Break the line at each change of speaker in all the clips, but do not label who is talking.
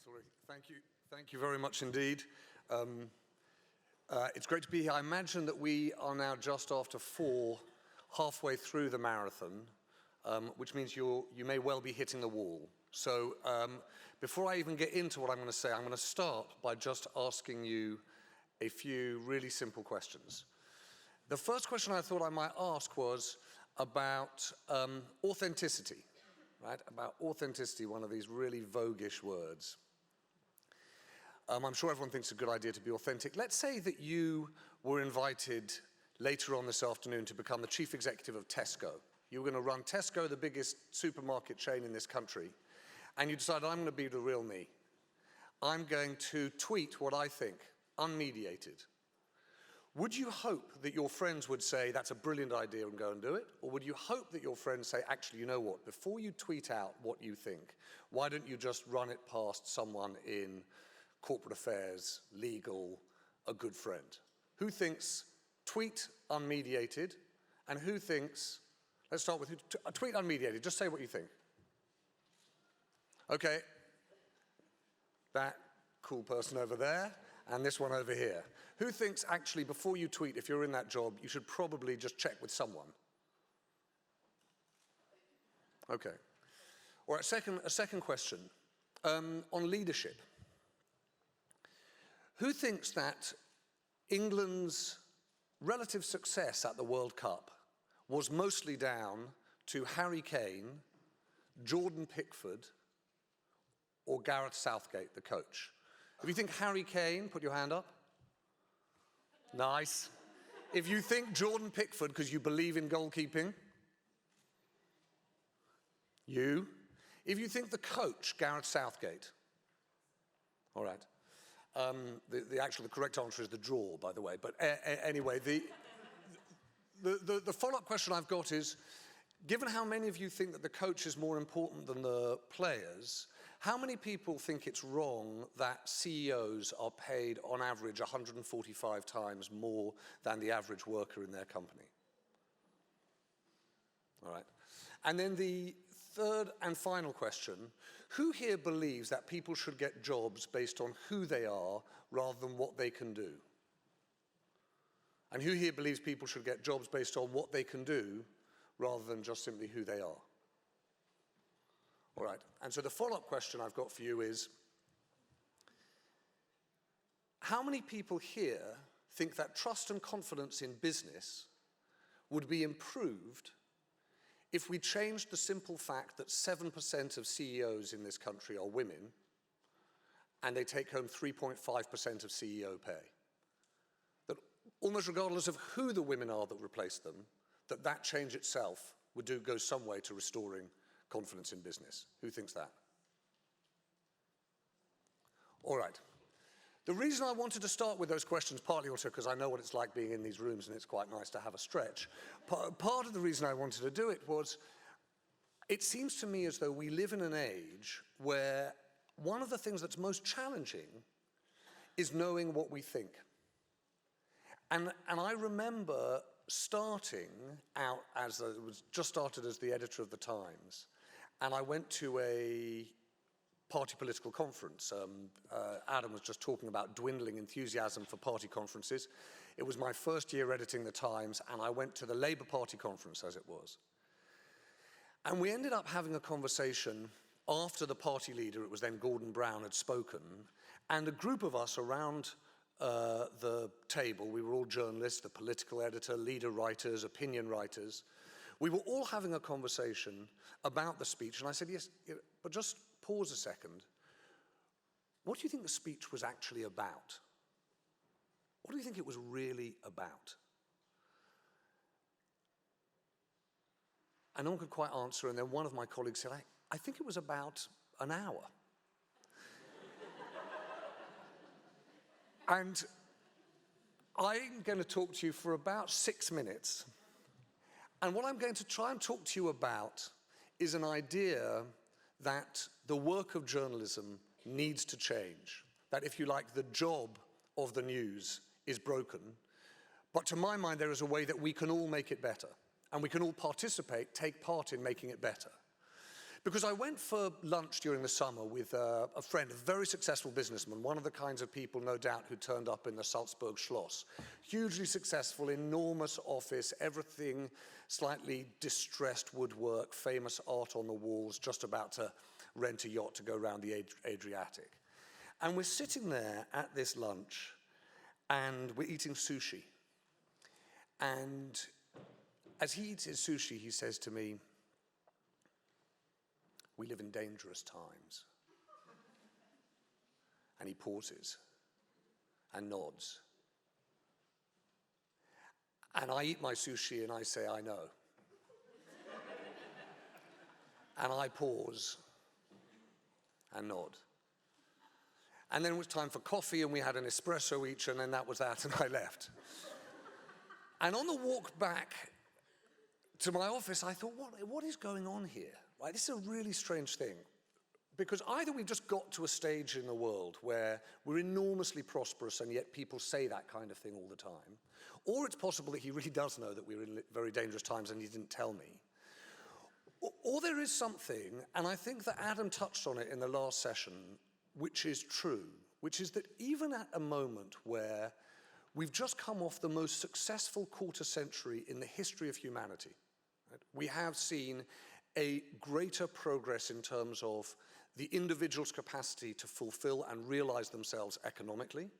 Thanks, Ulrich. Thank you very much indeed. It's great to be here. I imagine that we are now just after 4, halfway through the marathon, which means you may well be hitting the wall. So before I even get into what I'm going to say, I'm going to start by just asking you a few really simple questions. The first question I thought I might ask was about authenticity, right? About authenticity, one of these really voguish words. I'm sure everyone thinks it's a good idea to be authentic. Let's say that you were invited later on this afternoon to become the chief executive of Tesco. You were going to run Tesco, the biggest supermarket chain in this country, and you decided, I'm going to be the real me. I'm going to tweet what I think, unmediated. Would you hope that your friends would say, that's a brilliant idea and go and do it? Or would you hope that your friends say, actually, you know what, before you tweet out what you think, why don't you just run it past someone in corporate affairs, legal, a good friend? Who thinks tweet unmediated, and who thinks, let's start with tweet unmediated, just say what you think. Okay, that cool person over there, and this one over here. Who thinks actually before you tweet, if you're in that job, you should probably just check with someone? Okay. All right, a second question on leadership. Who thinks that England's relative success at the World Cup was mostly down to Harry Kane, Jordan Pickford, or Gareth Southgate, the coach? If you think Harry Kane, put your hand up. Nice. If you think Jordan Pickford, because you believe in goalkeeping, you. If you think the coach, Gareth Southgate, all right. The correct answer is the draw, by the way. But anyway, the follow-up question I've got is, given how many of you think that the coach is more important than the players, how many people think it's wrong that CEOs are paid on average 145 times more than the average worker in their company? All right. And then the third and final question, who here believes that people should get jobs based on who they are rather than what they can do? And who here believes people should get jobs based on what they can do rather than just simply who they are? All right, and so the follow-up question I've got for you is, how many people here think that trust and confidence in business would be improved if we changed the simple fact that 7% of CEOs in this country are women and they take home 3.5% of CEO pay? That almost regardless of who the women are that replace them, that change itself would go some way to restoring confidence in business. Who thinks that? All right. The reason I wanted to start with those questions, partly also because I know what it's like being in these rooms and it's quite nice to have a stretch. Part of the reason I wanted to do it was, it seems to me as though we live in an age where one of the things that's most challenging is knowing what we think. And I remember starting out just started as the editor of the Times, and I went to a party political conference. Adam was just talking about dwindling enthusiasm for party conferences. It was my first year editing the Times, and I went to the Labour Party conference, as it was. And we ended up having a conversation after the party leader, it was then Gordon Brown, had spoken, and a group of us around the table, we were all journalists, the political editor, leader writers, opinion writers. We were all having a conversation about the speech, and I said, yes, but just pause a second. What do you think the speech was actually about? What do you think it was really about? And no one could quite answer, and then one of my colleagues said, I think it was about an hour. And I'm going to talk to you for about 6 minutes. And what I'm going to try and talk to you about is an idea that the work of journalism needs to change. That, if you like, the job of the news is broken. But to my mind, there is a way that we can all make it better. And we can all take part in making it better. Because I went for lunch during the summer with a friend, a very successful businessman, one of the kinds of people, no doubt, who turned up in the Salzburg Schloss. Hugely successful, enormous office, everything slightly distressed woodwork, famous art on the walls, just about to rent a yacht to go around the Adriatic. And we're sitting there at this lunch, and we're eating sushi. And as he eats his sushi, he says to me, "We live in dangerous times." And he pauses and nods. And I eat my sushi and I say, "I know." And I pause and nod. And then it was time for coffee, and we had an espresso each, and then that was that, and I left. And on the walk back to my office, I thought, what is going on here? Right? This is a really strange thing. Because either we've just got to a stage in the world where we're enormously prosperous and yet people say that kind of thing all the time, or it's possible that he really does know that we're in very dangerous times and he didn't tell me. Or there is something, and I think that Adam touched on it in the last session, which is true, which is that even at a moment where we've just come off the most successful quarter century in the history of humanity, right? We have seen a greater progress in terms of the individual's capacity to fulfill and realize themselves economically,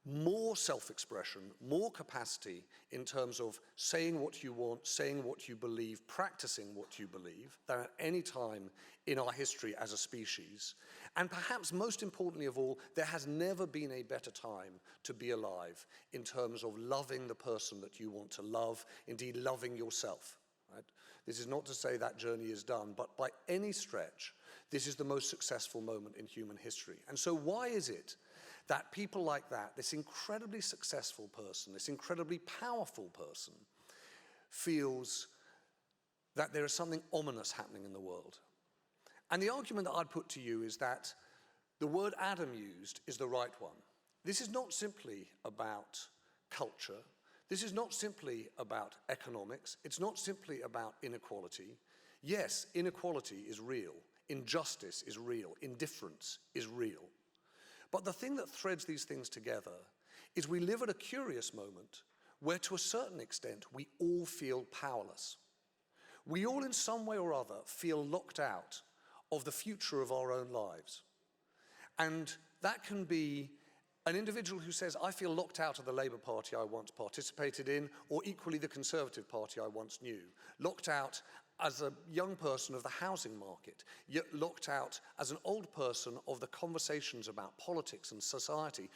more self-expression, more capacity in terms of saying what you want, saying what you believe, practicing what you believe, than at any time in our history as a species. And perhaps most importantly of all, there has never been a better time to be alive in terms of loving the person that you want to love, indeed loving yourself. Right? This is not to say that journey is done, but by any stretch, this is the most successful moment in human history. And so why is it that people like that, this incredibly successful person, this incredibly powerful person, feels that there is something ominous happening in the world? And the argument that I'd put to you is that the word Adam used is the right one. This is not simply about culture. This is not simply about economics. It's not simply about inequality. Yes, inequality is real. Injustice is real. Indifference is real. But the thing that threads these things together is we live at a curious moment where, to a certain extent, we all feel powerless. We all, in some way or other, feel locked out of the future of our own lives. And that can be an individual who says, "I feel locked out of the Labour Party I once participated in," or equally the Conservative Party I once knew. Locked out as a young person of the housing market, yet locked out as an old person of the conversations about politics and society.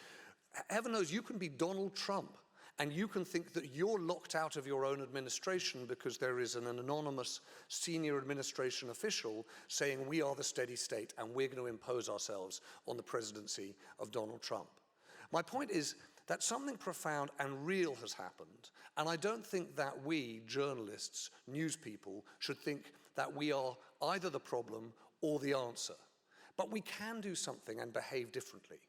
Heaven knows you can be Donald Trump, and you can think that you're locked out of your own administration because there is an anonymous senior administration official saying we are the steady state and we're going to impose ourselves on the presidency of Donald Trump. My point is that something profound and real has happened, and I don't think that we, journalists, news people, should think that we are either the problem or the answer. But we can do something and behave differently,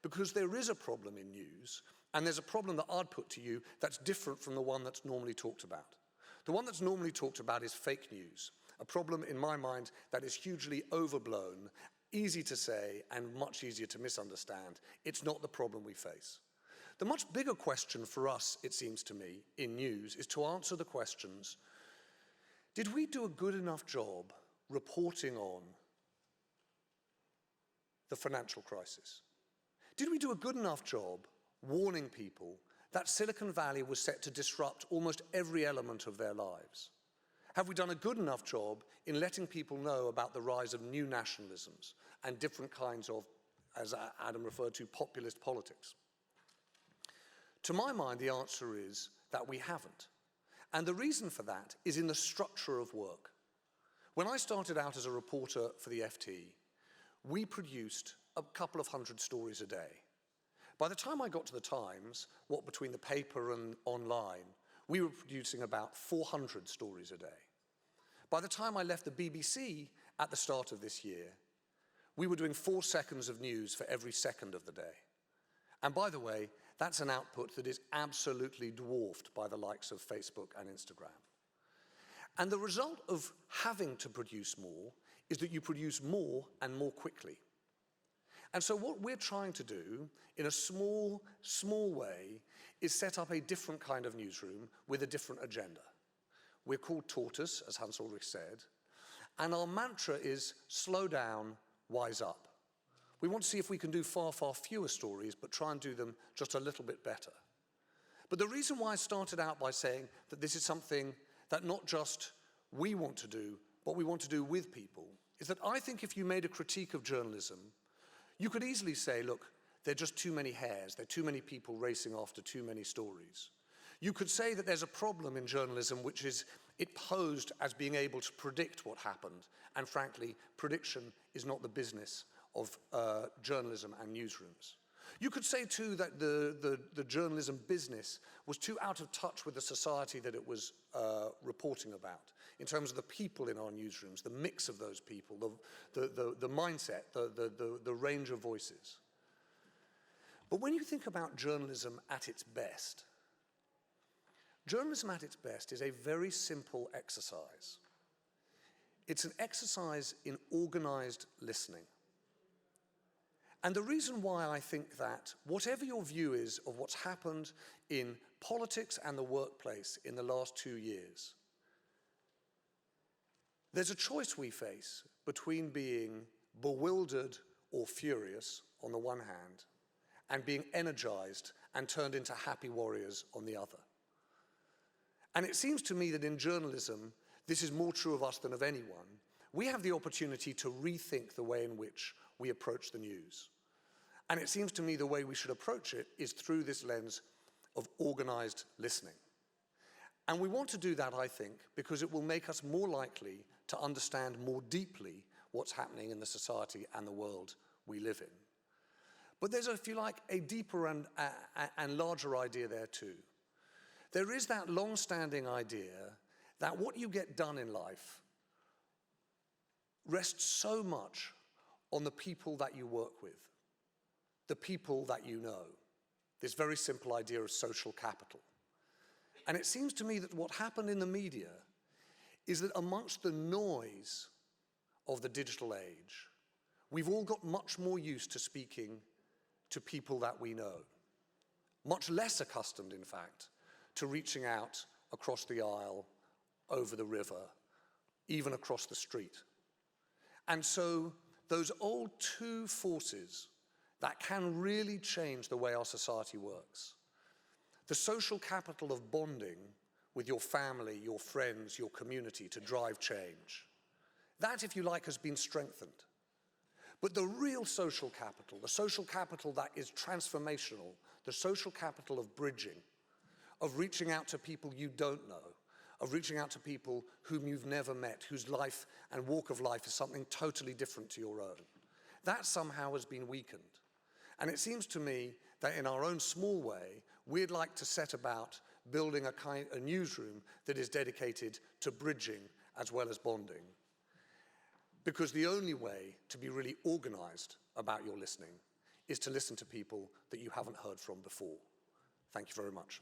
because there is a problem in news, and there's a problem that I'd put to you that's different from the one that's normally talked about. The one that's normally talked about is fake news, a problem in my mind that is hugely overblown, easy to say, and much easier to misunderstand. It's not the problem we face. The much bigger question for us, it seems to me, in news is to answer the questions: did we do a good enough job reporting on the financial crisis? Did we do a good enough job warning people that Silicon Valley was set to disrupt almost every element of their lives? Have we done a good enough job in letting people know about the rise of new nationalisms and different kinds of, as Adam referred to, populist politics? To my mind, the answer is that we haven't. And the reason for that is in the structure of work. When I started out as a reporter for the FT, we produced a couple of hundred stories a day. By the time I got to the Times, what between the paper and online, we were producing about 400 stories a day. By the time I left the BBC at the start of this year, we were doing 4 seconds of news for every second of the day. And by the way, that's an output that is absolutely dwarfed by the likes of Facebook and Instagram. And the result of having to produce more is that you produce more and more quickly. And so what we're trying to do in a small way is set up a different kind of newsroom with a different agenda. We're called Tortoise, as Hans Ulrich said, and our mantra is slow down, wise up. We want to see if we can do far, far fewer stories, but try and do them just a little bit better. But the reason why I started out by saying that this is something that not just we want to do, but we want to do with people, is that I think if you made a critique of journalism, you could easily say, look, there are just too many hares, there are too many people racing after too many stories. You could say that there's a problem in journalism, which is it posed as being able to predict what happened, and frankly, prediction is not the business of journalism and newsrooms. You could say too that the journalism business was too out of touch with the society that it was reporting about, in terms of the people in our newsrooms, the mix of those people, the mindset, the range of voices. But when you think about journalism at its best, journalism at its best is a very simple exercise. It's an exercise in organized listening. And the reason why I think that, whatever your view is of what's happened in politics and the workplace in the last 2 years, there's a choice we face between being bewildered or furious on the one hand, and being energized and turned into happy warriors on the other. And it seems to me that in journalism, this is more true of us than of anyone. We have the opportunity to rethink the way in which we approach the news. And it seems to me the way we should approach it is through this lens of organized listening. And we want to do that, I think, because it will make us more likely to understand more deeply what's happening in the society and the world we live in. But there's, if you like, a deeper and larger idea there too. There is that long-standing idea that what you get done in life rests so much on the people that you work with, the people that you know. This very simple idea of social capital. And it seems to me that what happened in the media is that amongst the noise of the digital age, we've all got much more used to speaking to people that we know. Much less accustomed, in fact, to reaching out across the aisle, over the river, even across the street. And so those old two forces that can really change the way our society works, the social capital of bonding with your family, your friends, your community to drive change, that, if you like, has been strengthened. But the real social capital, the social capital that is transformational, the social capital of bridging, of reaching out to people you don't know, of reaching out to people whom you've never met, whose life and walk of life is something totally different to your own, that somehow has been weakened. And it seems to me that in our own small way, we'd like to set about building a newsroom that is dedicated to bridging as well as bonding. Because the only way to be really organized about your listening is to listen to people that you haven't heard from before. Thank you very much.